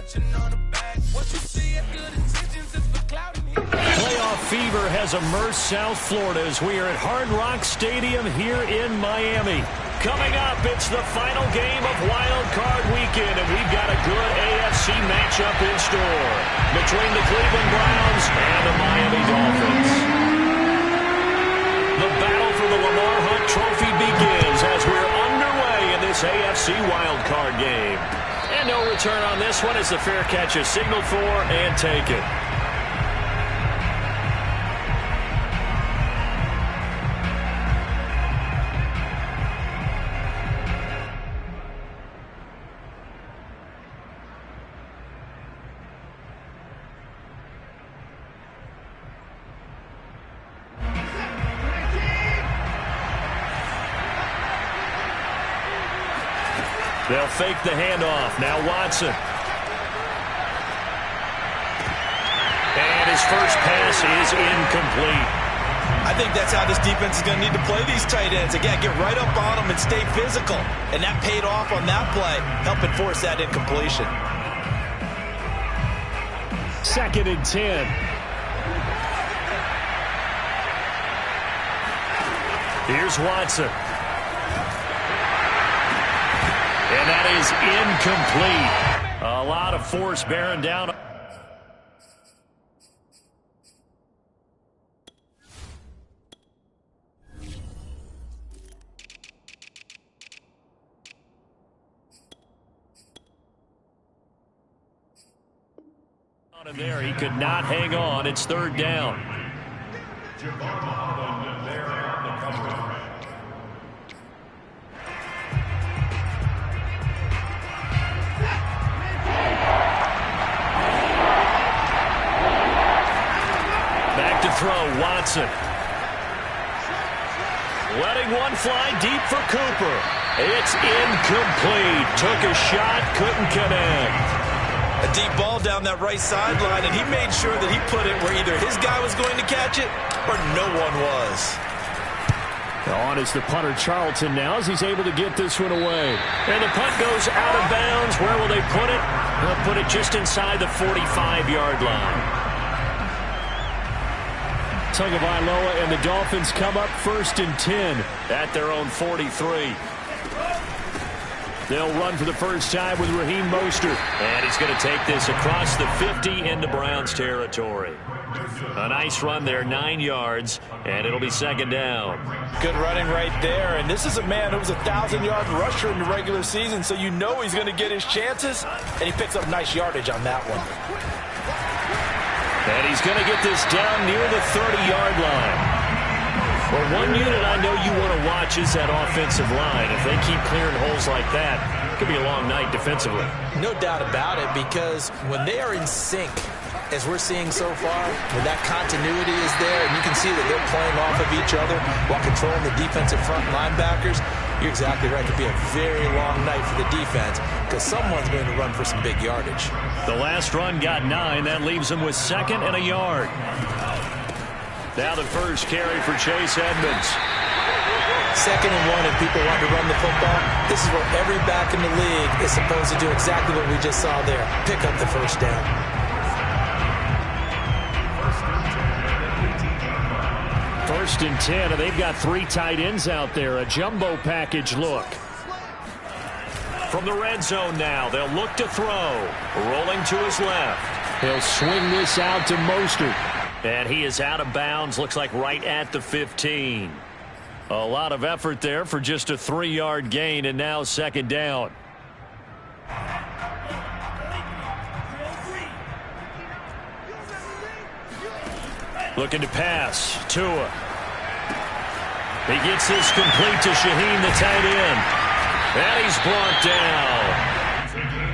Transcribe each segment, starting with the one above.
Playoff fever has immersed South Florida as we are at Hard Rock Stadium here in Miami. Coming up, it's the final game of Wild Card Weekend, and we've got a good AFC matchup in store between the Cleveland Browns and the Miami Dolphins. The battle for the Lamar Hunt Trophy begins as we're underway in this AFC Wild Card game. And no return on this one as the fair catch is signaled for and taken. They'll fake the handoff. Now Watson. And his first pass is incomplete. I think that's how this defense is going to need to play these tight ends. Again, get right up on them and stay physical. And that paid off on that play, helping force that incompletion. 2nd and 10. Here's Watson. And that is incomplete. A lot of force bearing down. On there, he could not hang on. It's 3rd down. Throw, Watson. Letting one fly deep for Cooper. It's incomplete. Took a shot, couldn't connect. A deep ball down that right sideline, and he made sure that he put it where either his guy was going to catch it or no one was. On is the punter Charlton now as he's able to get this one away. And the punt goes out of bounds. Where will they put it? They'll put it just inside the 45-yard line. Tagovailoa and the Dolphins come up 1st and 10 at their own 43. They'll run for the first time with Raheem Mostert. And he's going to take this across the 50 into Browns territory. A nice run there, 9 yards, and it'll be 2nd down. Good running right there, and this is a man who was a 1,000-yard rusher in the regular season, so you know he's going to get his chances, and he picks up nice yardage on that one. And he's going to get this down near the 30-yard line. Well, one unit I know you want to watch is that offensive line. If they keep clearing holes like that, it could be a long night defensively. No doubt about it, because when they are in sync, as we're seeing so far, when that continuity is there, and you can see that they're playing off of each other while controlling the defensive front linebackers, you're exactly right. It could be a very long night for the defense because someone's going to run for some big yardage. The last run got 9. That leaves them with 2nd and a yard. Now the first carry for Chase Edmonds. 2nd and 1, and people want to run the football. This is where every back in the league is supposed to do exactly what we just saw there. Pick up the first down. 1st and 10, and they've got 3 tight ends out there. A jumbo package look. From the red zone now, they'll look to throw. Rolling to his left. He'll swing this out to Mostert. And he is out of bounds, looks like right at the 15. A lot of effort there for just a 3-yard gain, and now 2nd down. Looking to pass. Tua. He gets this complete to Shaheen, the tight end. And he's brought down.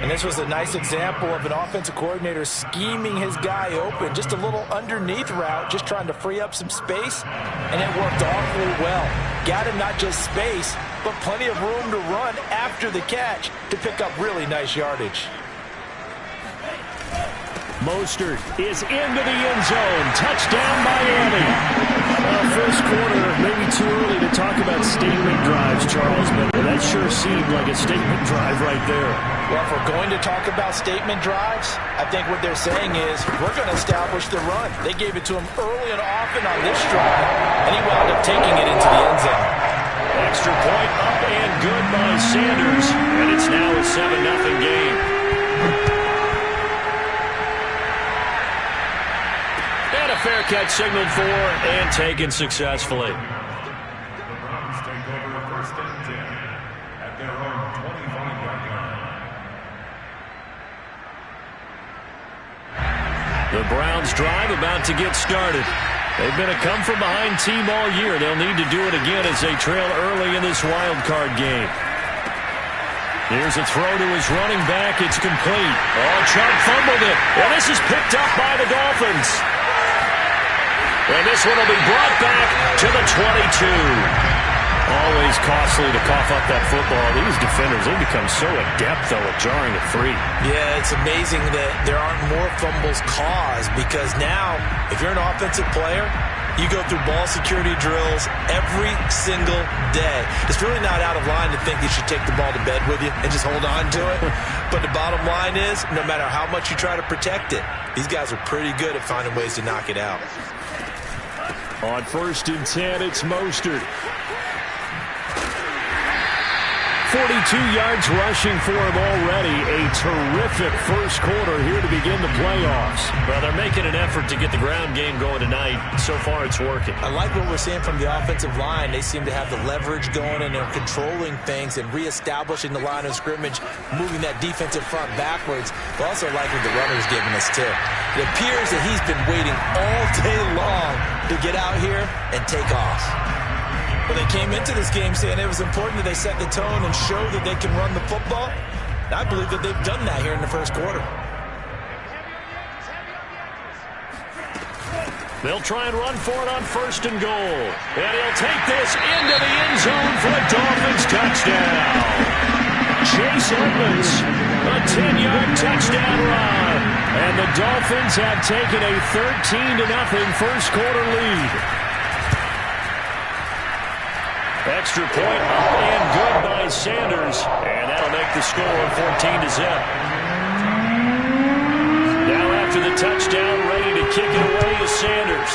And this was a nice example of an offensive coordinator scheming his guy open. Just a little underneath route, just trying to free up some space. And it worked awfully well. Got him not just space, but plenty of room to run after the catch to pick up really nice yardage. Mostert is into the end zone. Touchdown, Miami. First quarter, maybe too early to talk about stealing drives, Charles, but that sure seemed like a statement drive right there. Well, if we're going to talk about statement drives, I think what they're saying is we're going to establish the run. They gave it to him early and often on this drive, and he wound up taking it into the end zone. Extra point up and good by Sanders, and it's now a 7-0 game. And a fair catch signaled for and taken successfully. The Browns drive about to get started. They've been a come-from-behind team all year. They'll need to do it again as they trail early in this wild card game. Here's a throw to his running back. It's complete. Oh, Chubb fumbled it. And this is picked up by the Dolphins. And this one will be brought back to the 22. Always costly to cough up that football. These defenders, they become so adept, though, at jarring it free. Yeah, it's amazing that there aren't more fumbles caused because now, if you're an offensive player, you go through ball security drills every single day. It's really not out of line to think you should take the ball to bed with you and just hold on to it. But the bottom line is, no matter how much you try to protect it, these guys are pretty good at finding ways to knock it out. On 1st and 10, it's Mostert. 42 yards rushing for him already. A terrific first quarter here to begin the playoffs. Well, they're making an effort to get the ground game going tonight. So far, it's working. I like what we're seeing from the offensive line. They seem to have the leverage going, and they're controlling things and reestablishing the line of scrimmage, moving that defensive front backwards. But also like what the runner's giving us, too. It appears that he's been waiting all day long to get out here and take off. But they came into this game saying it was important that they set the tone and show that they can run the football. And I believe that they've done that here in the first quarter. They'll try and run for it on 1st and goal. And he'll take this into the end zone for a Dolphins touchdown. Chase Edmonds, a 10-yard touchdown run. And the Dolphins have taken a 13-0 first quarter lead. Extra point up and good by Sanders. And that'll make the score 14-0. Now after the touchdown, ready to kick it away is Sanders.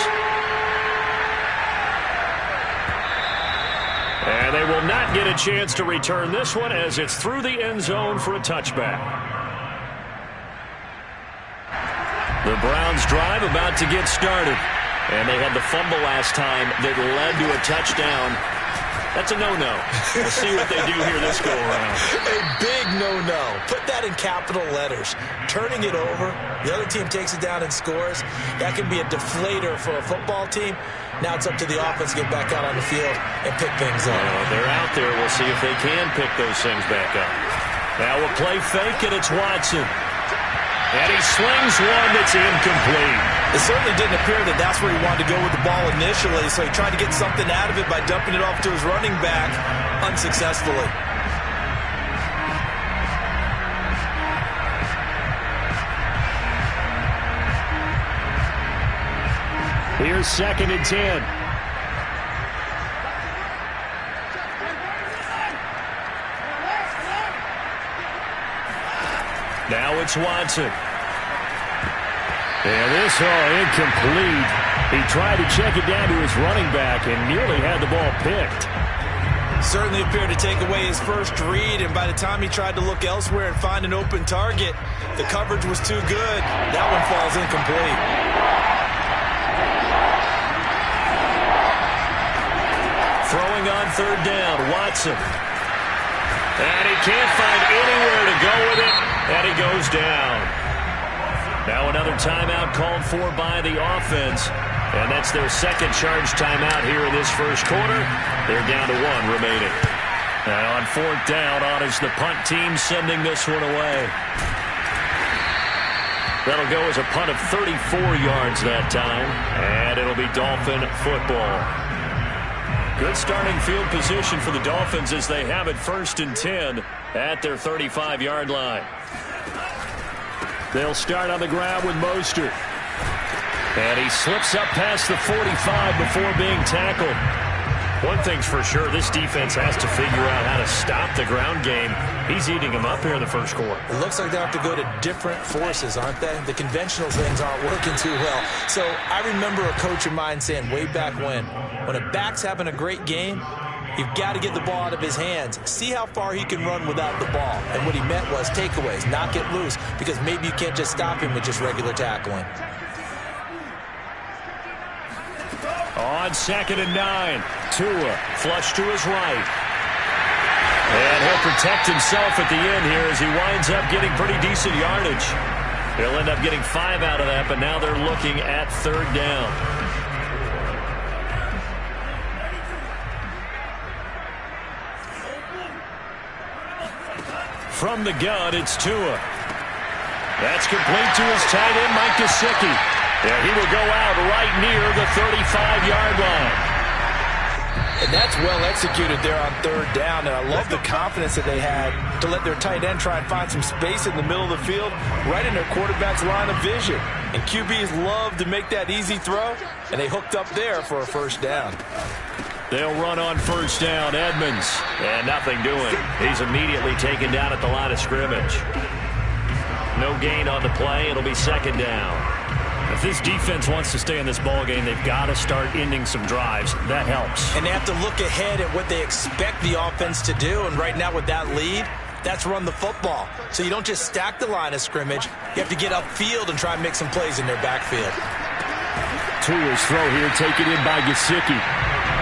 And they will not get a chance to return this one as it's through the end zone for a touchback. The Browns drive about to get started. And they had the fumble last time that led to a touchdown. That's a no-no. We'll see what they do here this go-around. A big no-no. Put that in capital letters. Turning it over, the other team takes it down and scores. That can be a deflator for a football team. Now it's up to the offense to get back out on the field and pick things up. They're out there. We'll see if they can pick those things back up. Now a play fake, and it's Watson. And he slings one that's incomplete. It certainly didn't appear that that's where he wanted to go with the ball initially, so he tried to get something out of it by dumping it off to his running back unsuccessfully. Here's 2nd and 10. Now it's Watson. And this, incomplete. He tried to check it down to his running back and nearly had the ball picked. Certainly appeared to take away his first read, and by the time he tried to look elsewhere and find an open target, the coverage was too good. That one falls incomplete. Throwing on 3rd down, Watson. And he can't find anywhere to go with it, and he goes down. Now another timeout called for by the offense, and that's their 2nd charge timeout here in this first quarter. They're down to 1 remaining. And on 4th down, on is the punt team sending this one away. That'll go as a punt of 34 yards that time, and it'll be Dolphin football. Good starting field position for the Dolphins as they have it 1st and 10 at their 35-yard line. They'll start on the ground with Mostert. And he slips up past the 45 before being tackled. One thing's for sure, this defense has to figure out how to stop the ground game. He's eating them up here in the first quarter. It looks like they have to go to different forces, aren't they? The conventional things aren't working too well. So I remember a coach of mine saying way back when a back's having a great game, you've got to get the ball out of his hands. See how far he can run without the ball. And what he meant was takeaways, not get loose, because maybe you can't just stop him with just regular tackling. On 2nd and 9, Tua flush to his right. And he'll protect himself at the end here as he winds up getting pretty decent yardage. He'll end up getting 5 out of that, but now they're looking at 3rd down. From the gun, it's Tua. That's complete to his tight end, Mike Gesicki. Yeah, he will go out right near the 35-yard line. And that's well executed there on 3rd down, and I love the confidence that they had to let their tight end try and find some space in the middle of the field, right in their quarterback's line of vision. And QBs love to make that easy throw, and they hooked up there for a 1st down. They'll run on 1st down, Edmonds. And nothing doing. He's immediately taken down at the line of scrimmage. No gain on the play. It'll be 2nd down. If this defense wants to stay in this ballgame, they've got to start ending some drives. That helps. And they have to look ahead at what they expect the offense to do. And right now with that lead, that's run the football. So you don't just stack the line of scrimmage. You have to get upfield and try and make some plays in their backfield. Tua's throw here taken in by Gesicki.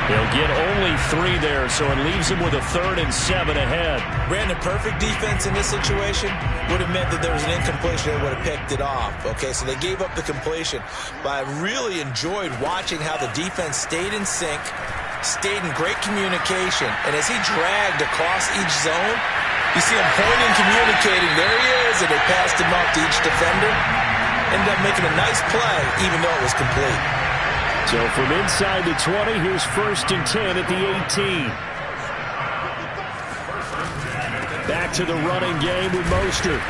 He'll get only 3 there, so it leaves him with a 3rd and 7 ahead. Ran a perfect defense in this situation would have meant that there was an incompletion. They would have picked it off. Okay, so they gave up the completion. But I really enjoyed watching how the defense stayed in sync, stayed in great communication. And as he dragged across each zone, you see him pointing, communicating. There he is, and they passed him off to each defender. Ended up making a nice play, even though it was complete. So from inside the 20, here's 1st and 10 at the 18. Back to the running game with Mostert.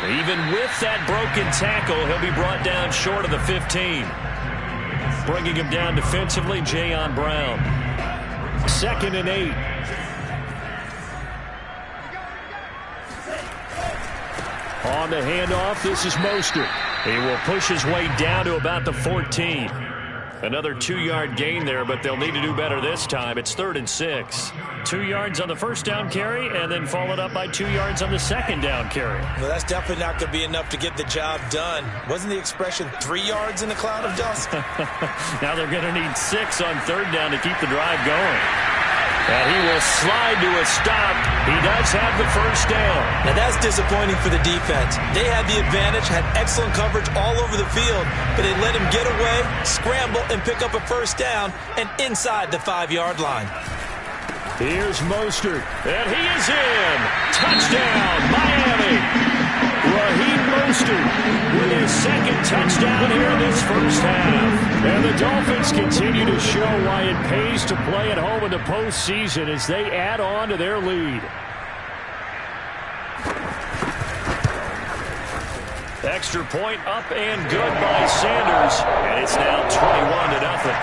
Even with that broken tackle, he'll be brought down short of the 15. Bringing him down defensively, Jayon Brown. 2nd and 8. On the handoff, this is Mostert. He will push his way down to about the 14. Another 2-yard gain there, but they'll need to do better this time. It's 3rd and 6. 2 yards on the 1st down carry, and then followed up by 2 yards on the 2nd down carry. Well, that's definitely not going to be enough to get the job done. Wasn't the expression 3 yards in a cloud of dust? Now they're going to need 6 on 3rd down to keep the drive going. And he will slide to a stop. He does have the 1st down. Now that's disappointing for the defense. They had the advantage, had excellent coverage all over the field, but they let him get away, scramble, and pick up a 1st down and inside the 5-yard line. Here's Mostert, and he is in. Touchdown, Miami. Raheem Mostert with his 2nd touchdown here in this 1st half. And the Dolphins continue to show why it pays to play at home in the postseason as they add on to their lead. Extra point up and good by Sanders, and it's now 21-0.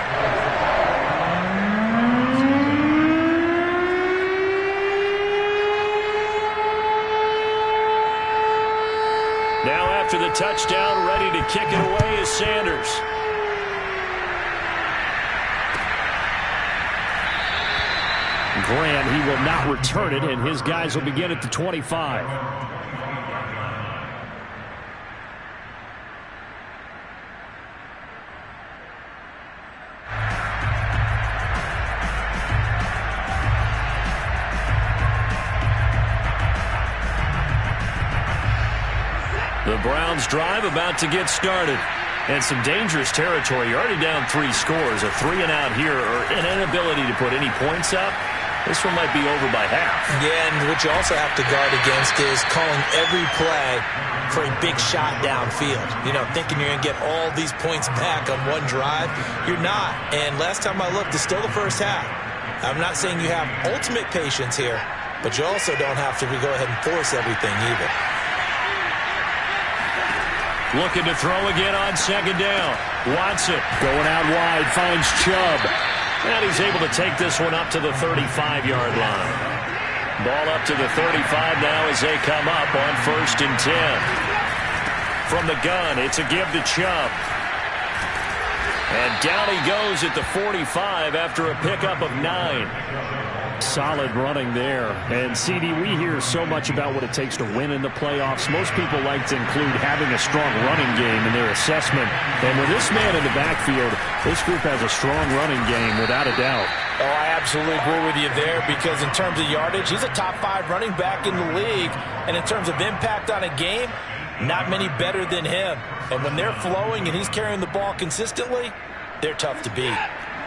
Now after the touchdown, ready to kick it away is Sanders. Graham, he will not return it, and his guys will begin at the 25. The Browns drive about to get started. And some dangerous territory. You're already down 3 scores. A 3-and-out here, or an inability to put any points up. This one might be over by half. Yeah, and what you also have to guard against is calling every play for a big shot downfield. You know, thinking you're going to get all these points back on one drive. You're not. And last time I looked, it's still the 1st half. I'm not saying you have ultimate patience here, but you also don't have to go ahead and force everything either. Looking to throw again on 2nd down. Watson going out wide, finds Chubb. And he's able to take this one up to the 35-yard line. Ball up to the 35 now as they come up on 1st and 10. From the gun, it's a give to Chubb. And down he goes at the 45 after a pickup of 9. Solid running there. And, CD, we hear so much about what it takes to win in the playoffs. Most people like to include having a strong running game in their assessment. And with this man in the backfield, this group has a strong running game without a doubt. Oh, I absolutely agree with you there because in terms of yardage, he's a top 5 running back in the league. And in terms of impact on a game, not many better than him. And when they're flowing and he's carrying the ball consistently, they're tough to beat.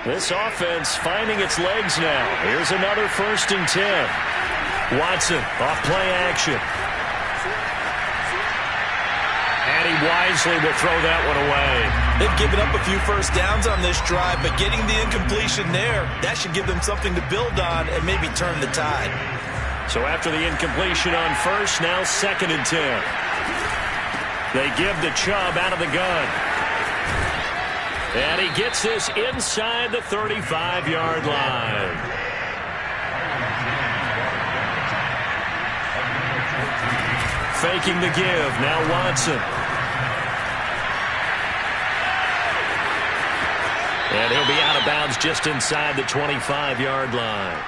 This offense finding its legs now. Here's another 1st and 10. Watson off play action. And he wisely will throw that one away. They've given up a few first downs on this drive, but getting the incompletion there, that should give them something to build on and maybe turn the tide. So after the incompletion on 1st, now 2nd and 10. They give the Chubb out of the gun. And he gets this inside the 35-yard line. Faking the give. Now Watson. And he'll be out of bounds just inside the 25-yard line.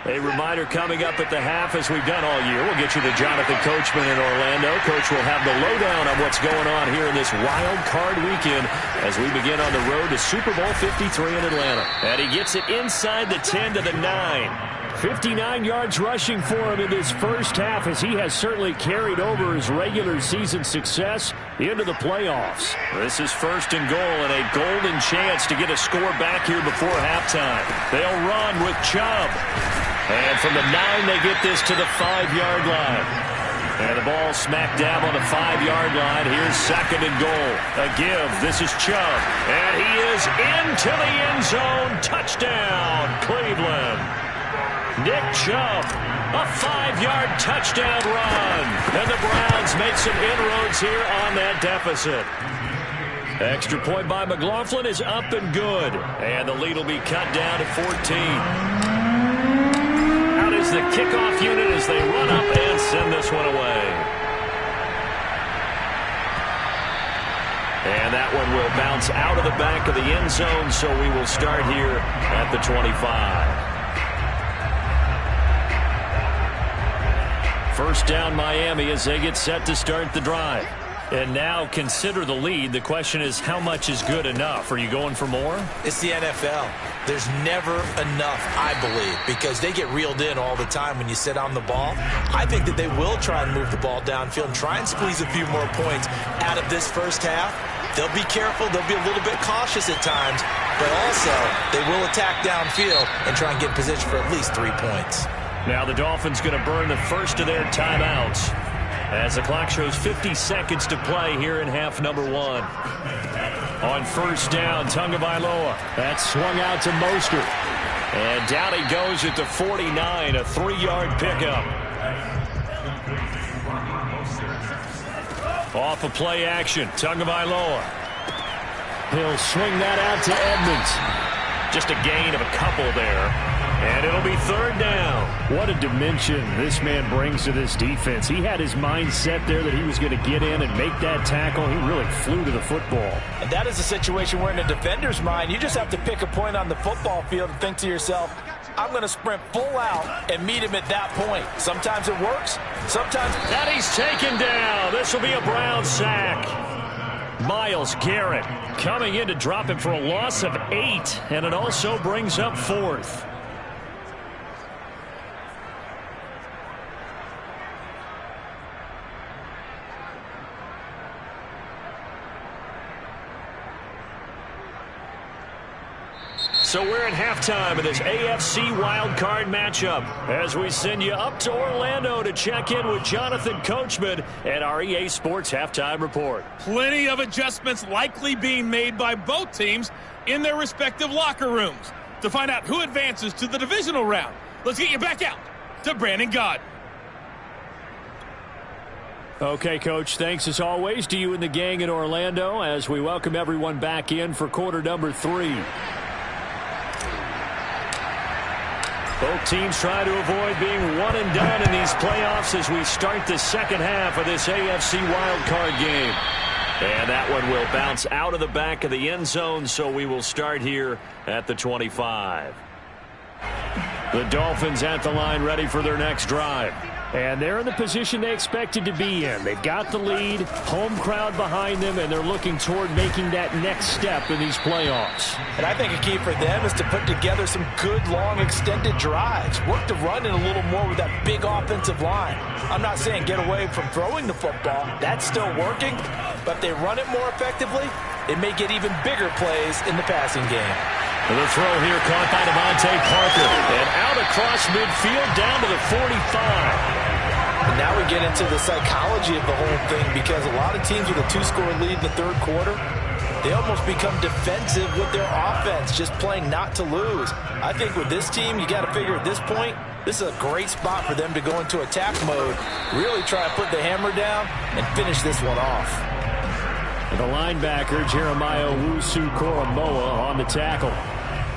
A reminder coming up at the half, as we've done all year. We'll get you to Jonathan Coachman in Orlando. Coach will have the lowdown on what's going on here in this wild card weekend as we begin on the road to Super Bowl 53 in Atlanta. And he gets it inside the 10 to the 9. 59 yards rushing for him in this first half, as he has certainly carried over his regular season success into the playoffs. This is 1st and goal and a golden chance to get a score back here before halftime. They'll run with Chubb. And from the 9, they get this to the 5-yard line. And the ball smack dab on the 5-yard line. Here's 2nd and goal. A give. This is Chubb. And he is into the end zone. Touchdown, Cleveland. Nick Chubb, a 5-yard touchdown run. And the Browns make some inroads here on that deficit. Extra point by McLaughlin is up and good. And the lead will be cut down to 14. Out is the kickoff unit as they run up and send this one away. And that one will bounce out of the back of the end zone, so we will start here at the 25. First down Miami as they get set to start the drive. And now consider the lead. The question is, how much is good enough? Are you going for more? It's the NFL. There's never enough, I believe, because they get reeled in all the time when you sit on the ball. I think that they will try and move the ball downfield and try and squeeze a few more points out of this first half. They'll be careful. They'll be a little bit cautious at times, but also they will attack downfield and try and get in position for at least 3 points. Now the Dolphins going to burn the first of their timeouts as the clock shows 50 seconds to play here in half number 1. On first down, Tagovailoa. That's swung out to Mostert. And down he goes at the 49, a 3-yard pickup. Off of play action, Tagovailoa. He'll swing that out to Edmonds. Just a gain of a couple there. And it'll be third down. What a dimension this man brings to this defense. He had his mind set there that he was going to get in and make that tackle. He really flew to the football. And that is a situation where in a defender's mind, you just have to pick a point on the football field and think to yourself, I'm going to sprint full out and meet him at that point. Sometimes it works. Sometimes. That he's taken down. This will be a Brown sack. Myles Garrett coming in to drop him for a loss of 8. And it also brings up 4th. So we're at halftime of this AFC wildcard matchup as we send you up to Orlando to check in with Jonathan Coachman at our EA Sports Halftime Report. Plenty of adjustments likely being made by both teams in their respective locker rooms. To find out who advances to the divisional round, let's get you back out to Brandon Gaudin. Okay, Coach, thanks as always to you and the gang in Orlando as we welcome everyone back in for quarter number 3. Both teams try to avoid being one and done in these playoffs as we start the second half of this AFC wildcard game. And that one will bounce out of the back of the end zone, so we will start here at the 25. The Dolphins at the line ready for their next drive. And they're in the position they expected to be in. They've got the lead, home crowd behind them, and they're looking toward making that next step in these playoffs. And I think a key for them is to put together some good, long, extended drives. Work the run in a little more with that big offensive line. I'm not saying get away from throwing the football. That's still working. But if they run it more effectively, it may get even bigger plays in the passing game. And the throw here caught by Devontae Parker. And out across midfield down to the 45. And now we get into the psychology of the whole thing because a lot of teams with a 2-score lead in the third quarter, they almost become defensive with their offense, just playing not to lose. I think with this team, you got to figure at this point, this is a great spot for them to go into attack mode, really try to put the hammer down and finish this one off. And the linebacker, Jeremiah Owusu-Koramoah on the tackle.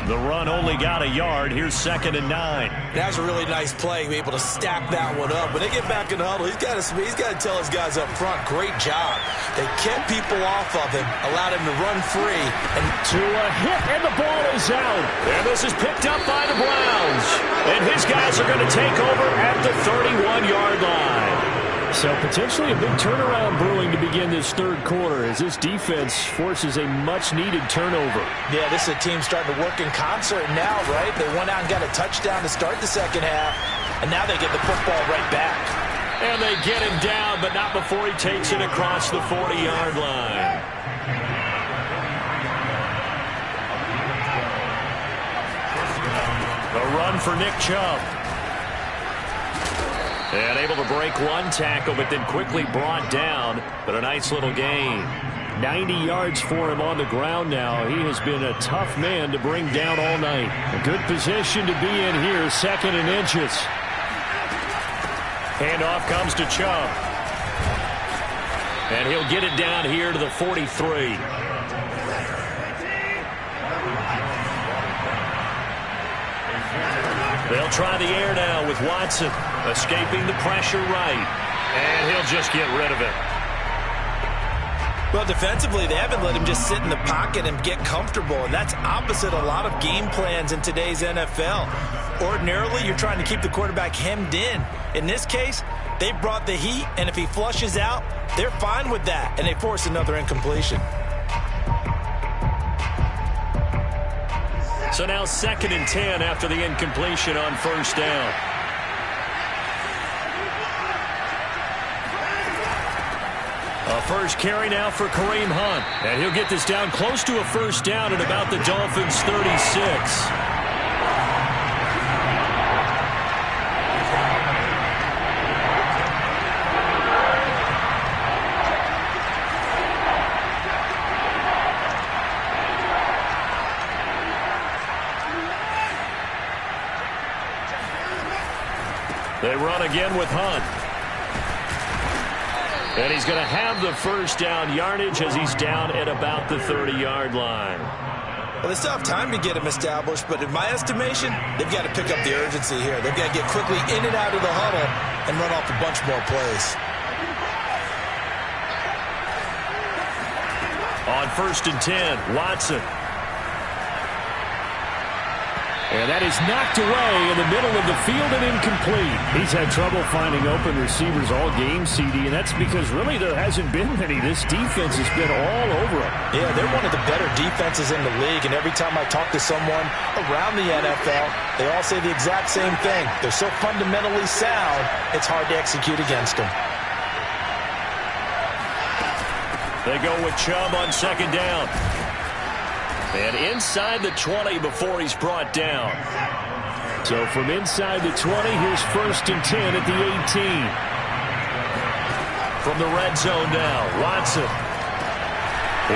The run only got a yard. Here's 2nd and 9. That was a really nice play, be able to stack that one up. When they get back in the huddle, he's got to tell his guys up front, great job. They kept people off of him, allowed him to run free. And to a hit, and the ball is out. And this is picked up by the Browns. And his guys are going to take over at the 31-yard line. So potentially a big turnaround brewing to begin this third quarter as this defense forces a much-needed turnover. Yeah, this is a team starting to work in concert now, right? They went out and got a touchdown to start the second half, and now they get the football right back. And they get him down, but not before he takes it across the 40-yard line. A run for Nick Chubb. And able to break one tackle, but then quickly brought down. But a nice little gain. 90 yards for him on the ground now. He has been a tough man to bring down all night. A good position to be in here, 2nd and inches. Handoff comes to Chubb. And he'll get it down here to the 43. They'll try the air now with Watson. Escaping the pressure right. And he'll just get rid of it. Well, defensively, they haven't let him just sit in the pocket and get comfortable, and that's opposite a lot of game plans in today's NFL. Ordinarily, you're trying to keep the quarterback hemmed in. In this case, they brought the heat, and if he flushes out, they're fine with that, and they force another incompletion. So now 2nd and 10 after the incompletion on 1st down. A first carry now for Kareem Hunt. And he'll get this down close to a 1st down at about the Dolphins' 36. They run again with Hunt. And he's going to have the 1st down yardage as he's down at about the 30-yard line. Well, they still have time to get him established, but in my estimation, they've got to pick up the urgency here. They've got to get quickly in and out of the huddle and run off a bunch more plays. On 1st and 10, Watson. And that is knocked away in the middle of the field and incomplete. He's had trouble finding open receivers all game, CD, and that's because really there hasn't been many. This defense has been all over him. Yeah, they're one of the better defenses in the league, and every time I talk to someone around the NFL, they all say the exact same thing. They're so fundamentally sound, it's hard to execute against them. They go with Chubb on 2nd down. And inside the 20 before he's brought down. So from inside the 20, here's 1st and 10 at the 18. From the red zone now, Watson.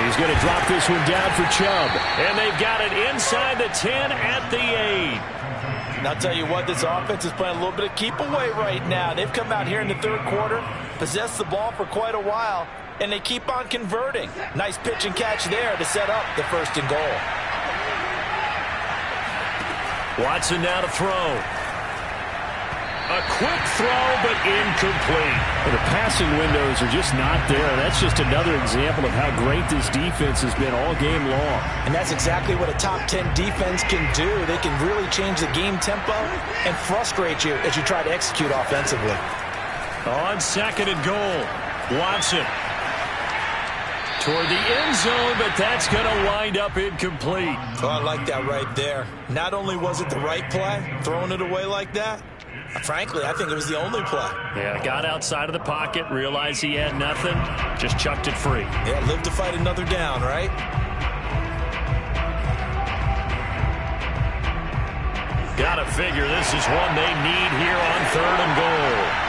He's going to drop this one down for Chubb. And they've got it inside the 10 at the 8. And I'll tell you what, this offense is playing a little bit of keep away right now. They've come out here in the third quarter, possessed the ball for quite a while, and they keep on converting. Nice pitch and catch there to set up the 1st and goal. Watson now to throw. A quick throw, but incomplete. Well, the passing windows are just not there. That's just another example of how great this defense has been all game long. And that's exactly what a top 10 defense can do. They can really change the game tempo and frustrate you as you try to execute offensively. On 2nd and goal, Watson toward the end zone, but that's going to wind up incomplete. Oh, I like that right there. Not only was it the right play, throwing it away like that, frankly, I think it was the only play. Yeah, got outside of the pocket, realized he had nothing, just chucked it free. Yeah, live to fight another down, right? Gotta figure this is one they need here on 3rd and goal.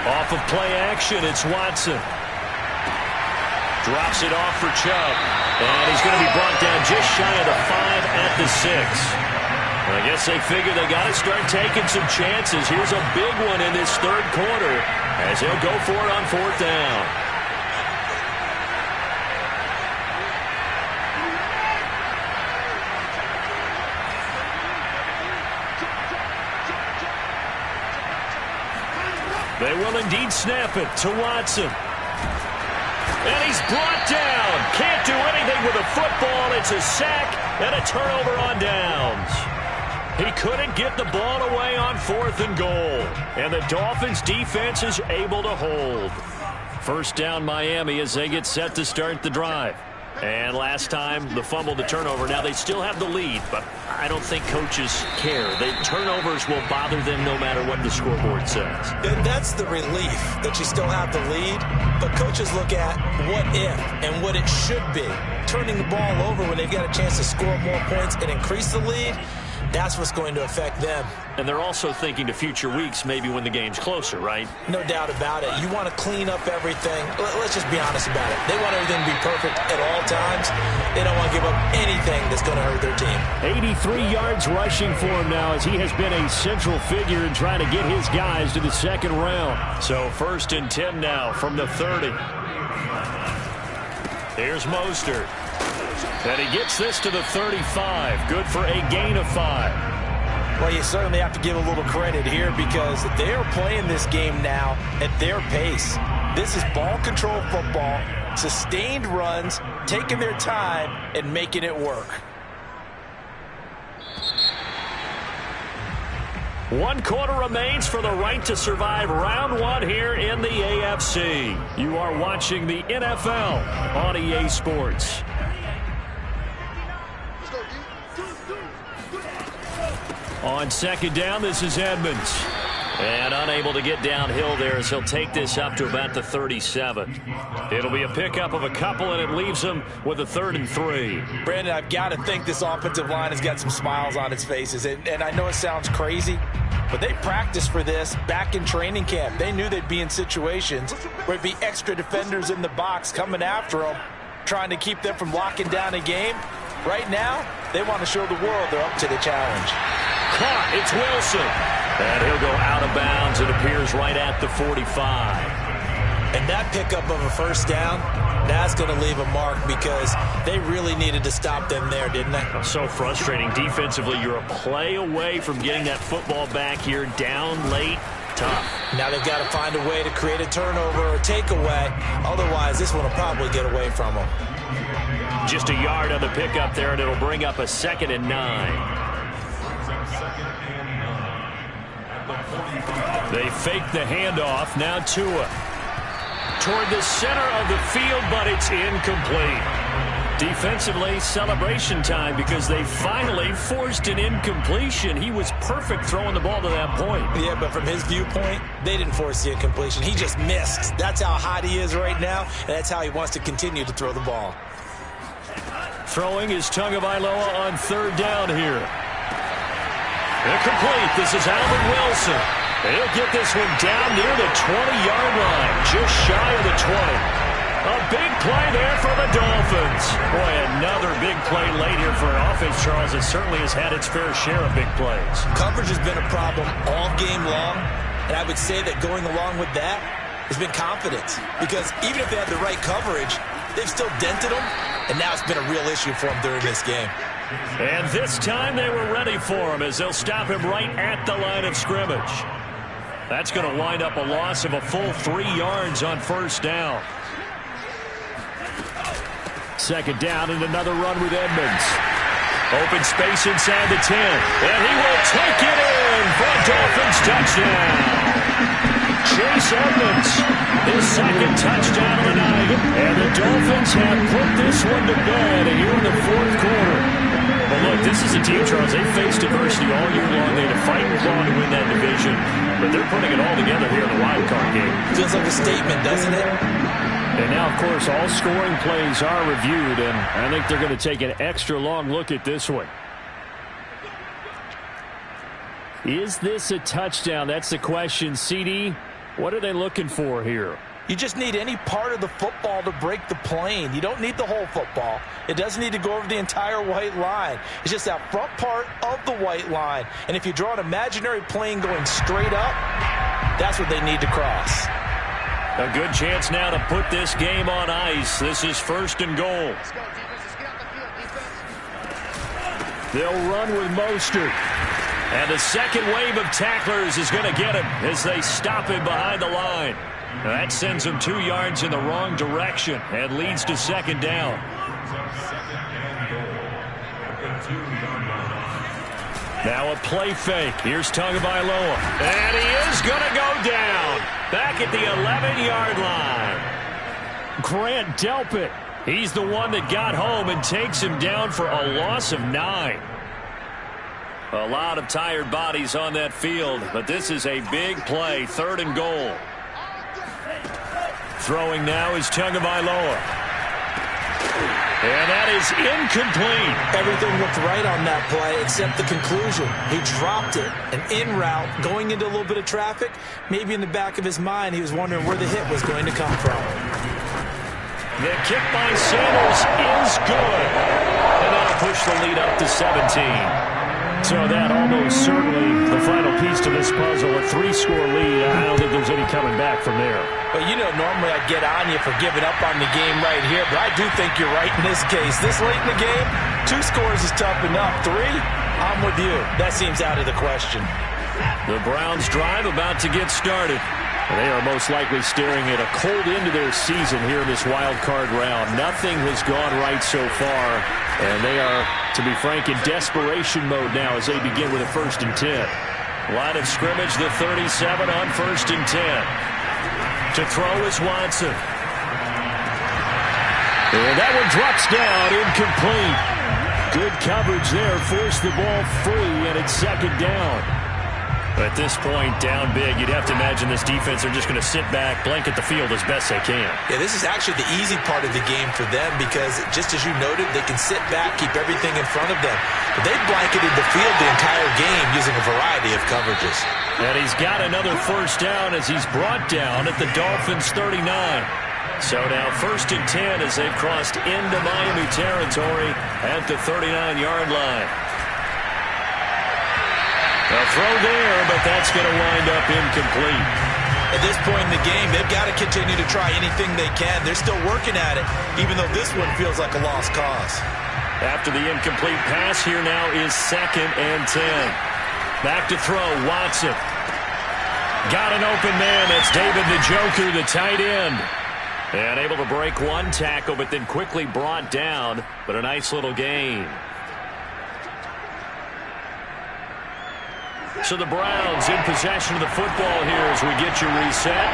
Off of play action, it's Watson. Drops it off for Chubb. And he's going to be brought down just shy of the 5 at the 6. I guess they figure they got to start taking some chances. Here's a big one in this 3rd quarter as they'll go for it on 4th down. They will indeed snap it to Watson. And he's brought down. Can't do anything with a football. It's a sack and a turnover on downs. He couldn't get the ball away on 4th and goal. And the Dolphins defense is able to hold. 1st down Miami as they get set to start the drive. And last time, the fumble, the turnover. Now, they still have the lead, but I don't think coaches care. The turnovers will bother them no matter what the scoreboard says. And that's the relief that you still have the lead. But coaches look at what if and what it should be. Turning the ball over when they've got a chance to score more points and increase the lead, that's what's going to affect them. And they're also thinking to future weeks, maybe when the game's closer, right? No doubt about it. You want to clean up everything. Let's just be honest about it. They want everything to be perfect at all times. They don't want to give up anything that's going to hurt their team. 83 yards rushing for him now as he has been a central figure in trying to get his guys to the 2nd round. So 1st and 10 now from the 30. Here's Mostert. And he gets this to the 35. Good for a gain of 5. Well, you certainly have to give a little credit here because they are playing this game now at their pace. This is ball control football, sustained runs, taking their time, and making it work. 1 quarter remains for the right to survive round 1 here in the AFC. You are watching the NFL on EA Sports. On 2nd down, this is Edmonds. And unable to get downhill there as he'll take this up to about the 37. It'll be a pickup of a couple, and it leaves him with a 3rd and 3. Brandon, I've got to think this offensive line has got some smiles on its faces. And I know it sounds crazy, but they practiced for this back in training camp. They knew they'd be in situations where there'd be extra defenders in the box coming after them, trying to keep them from locking down a game. Right now, they want to show the world they're up to the challenge. Caught. It's Wilson. And he'll go out of bounds. It appears right at the 45. And that pickup of a 1st down, that's going to leave a mark because they really needed to stop them there, didn't they? So frustrating. Defensively, you're a play away from getting that football back here. Down late. Tough. Now they've got to find a way to create a turnover or takeaway. Otherwise, this one will probably get away from them. Just a yard on the pickup there, and it'll bring up a 2nd and 9. They fake the handoff. Now Tua. Toward the center of the field, but it's incomplete. Defensively, celebration time because they finally forced an incompletion. He was perfect throwing the ball to that point. Yeah, but from his viewpoint, they didn't force the incompletion. He just missed. That's how hot he is right now, and that's how he wants to continue to throw the ball. Throwing is Tagovailoa on 3rd down here. Incomplete. This is Alvin Wilson. He'll get this one down near the 20-yard line, just shy of the 20. A big play there for the Dolphins. Boy, another big play late here for an offense, Charles, that certainly has had its fair share of big plays. Coverage has been a problem all game long, and I would say that going along with that has been confidence. Because even if they had the right coverage, they've still dented them, and now it's been a real issue for them during this game. And this time they were ready for him as they'll stop him right at the line of scrimmage. That's going to wind up a loss of a full 3 yards on first down. Second down and another run with Edmonds. Open space inside the 10. And he will take it in for a Dolphins touchdown. Chase Edmonds, his second touchdown of the night. And the Dolphins have put this one to bed here in the fourth quarter. Well, look, this is a team, Charles. They faced adversity all year long. They had to fight and claw to win that division. But they're putting it all together here in the wild card game. Feels like a statement, doesn't it? And now, of course, all scoring plays are reviewed, and I think they're going to take an extra long look at this one. Is this a touchdown? That's the question. CD, what are they looking for here? You just need any part of the football to break the plane. You don't need the whole football. It doesn't need to go over the entire white line. It's just that front part of the white line. And if you draw an imaginary plane going straight up, that's what they need to cross. A good chance now to put this game on ice. This is first and goal. They'll run with Mostert. And the second wave of tacklers is going to get him as they stop him behind the line. That sends him 2 yards in the wrong direction and leads to second down. Now a play fake. Here's Tagovailoa. And he is going to go down. Back at the 11-yard line. Grant Delpit. He's the one that got home and takes him down for a loss of 9. A lot of tired bodies on that field, but this is a big play. Third and goal. Throwing now is Tagovailoa. And that is incomplete. Everything looked right on that play except the conclusion. He dropped it. An in route going into a little bit of traffic. Maybe in the back of his mind he was wondering where the hit was going to come from. The kick by Sanders is good. And that'll push the lead up to 17. So that almost certainly the final piece to this puzzle. A 3-score lead. I don't think there's any coming back from there. Well, you know, normally I'd get on you for giving up on the game right here, but I do think you're right in this case. This late in the game, 2 scores is tough enough. 3, I'm with you. That seems out of the question. The Browns drive about to get started. They are most likely staring at a cold end to their season here in this wild card round. Nothing has gone right so far, and they are, to be frank, in desperation mode now as they begin with a 1st and 10. Line of scrimmage, the 37 on 1st and 10. To throw is Watson. And that one drops down, incomplete. Good coverage there, forced the ball free, and it's second down. At this point, down big, you'd have to imagine this defense are just going to sit back, blanket the field as best they can. Yeah, this is actually the easy part of the game for them because, just as you noted, they can sit back, keep everything in front of them. But they blanketed the field the entire game using a variety of coverages. And he's got another first down as he's brought down at the Dolphins' 39. So now 1st and 10 as they've crossed into Miami territory at the 39-yard line. A throw there, but that's going to wind up incomplete. At this point in the game, they've got to continue to try anything they can. They're still working at it, even though this one feels like a lost cause. After the incomplete pass, here now is 2nd and 10. Back to throw, Watson. Got an open man. That's David Njoku, the tight end. And able to break one tackle, but then quickly brought down. But a nice little gain. So the Browns in possession of the football here as we get you reset.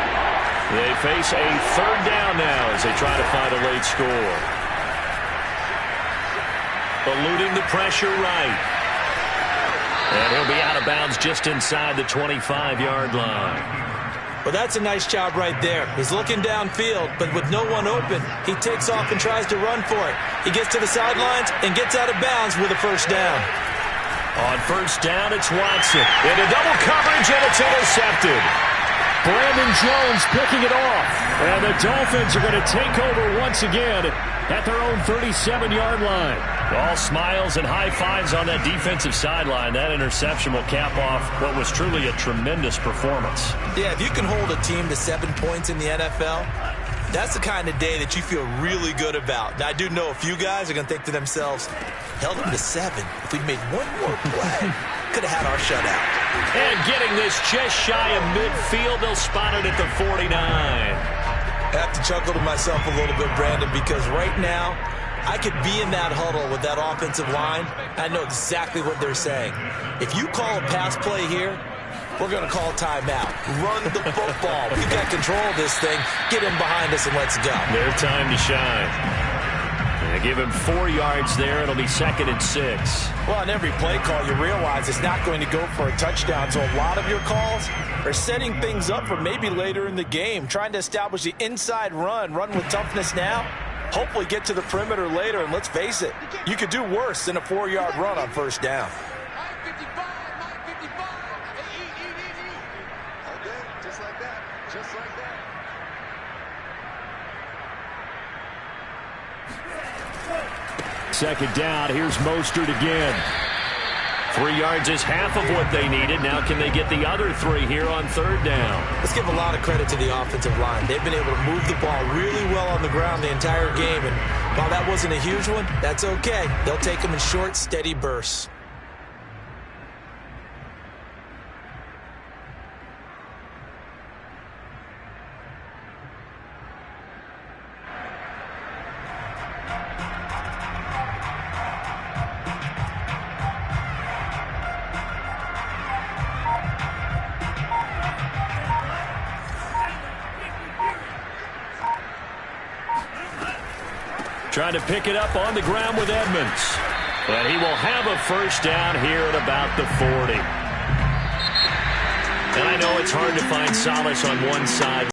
They face a 3rd down now as they try to find a late score. Eluding the pressure right. And he'll be out of bounds just inside the 25-yard line. Well, that's a nice job right there. He's looking downfield, but with no one open, he takes off and tries to run for it. He gets to the sidelines and gets out of bounds with a 1st down. On 1st down, it's Watson. Into double coverage, and it's intercepted. Brandon Jones picking it off. And the Dolphins are going to take over once again at their own 37-yard line. All smiles and high fives on that defensive sideline. That interception will cap off what was truly a tremendous performance. Yeah, if you can hold a team to 7 points in the NFL, that's the kind of day that you feel really good about. Now, I do know a few guys are going to think to themselves, held them to 7. If we'd made one more play, could have had our shutout. And getting this just shy of midfield, they'll spot it at the 49. I have to chuckle to myself a little bit, Brandon, because right now I could be in that huddle with that offensive line. I know exactly what they're saying. If you call a pass play here, we're going to call timeout. Run the football. We've got control of this thing. Get in behind us and let's go. Their time to shine. They give him 4 yards there. It'll be 2nd and 6. Well, on every play call, you realize it's not going to go for a touchdown. So a lot of your calls are setting things up for maybe later in the game, trying to establish the inside run with toughness now, hopefully get to the perimeter later. And let's face it, you could do worse than a 4-yard run on first down. Second down, here's Mostert again. 3 yards is half of what they needed. Now can they get the other 3 here on 3rd down? Let's give a lot of credit to the offensive line. They've been able to move the ball really well on the ground the entire game. And while that wasn't a huge one, that's okay. They'll take them in short, steady bursts. Trying to pick it up on the ground with Edmonds. But he will have a first down here at about the 40. And I know it's hard to find solace on one side.